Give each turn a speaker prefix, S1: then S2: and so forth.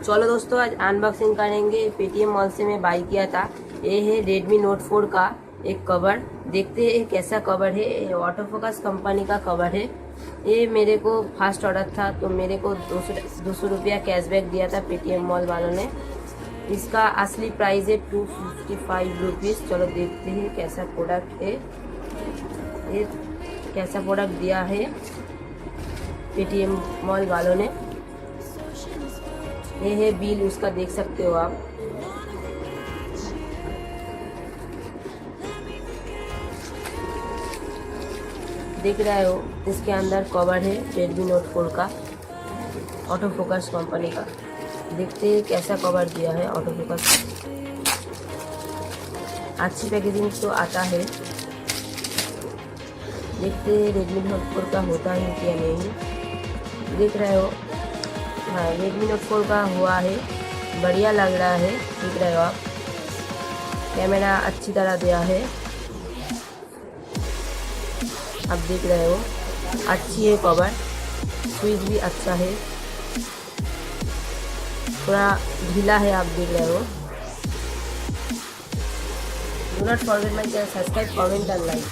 S1: चलो दोस्तों, आज अनबॉक्सिंग करेंगे। पेटीएम मॉल से मैं बाई किया था। ये है Redmi Note 4 का एक कवर। देखते हैं कैसा कवर है। ये ऑटो फोकस कंपनी का कवर है। ये मेरे को फर्स्ट ऑर्डर था तो मेरे को 200 रुपया कैशबैक दिया था पेटीएम मॉल वालों ने। इसका असली प्राइस है 255 रुपीज़। चलो देखते हैं कैसा प्रोडक्ट है। ये कैसा प्रोडक्ट दिया है पेटीएम मॉल वालों ने। ये है बिल, उसका देख सकते हो आप। देख रहे हो, इसके अंदर कवर है Redmi Note 4 का, ऑटो फोकस कंपनी का। देखते हैं कैसा कवर दिया है ऑटो फोकस। अच्छी पैकेजिंग तो आता है। देखते हैं Redmi Note 4 का होता है क्या नहीं। देख रहे हो, हाँ Redmi Note 4 का हुआ है। बढ़िया लग रहा है। देख रहे हो आप, कैमरा अच्छी तरह दिया है। आप देख रहे हो, अच्छी है कवर। स्विच भी अच्छा है, थोड़ा ढीला है। आप देख रहे हो। Do not forget my channel, subscribe, comment and like.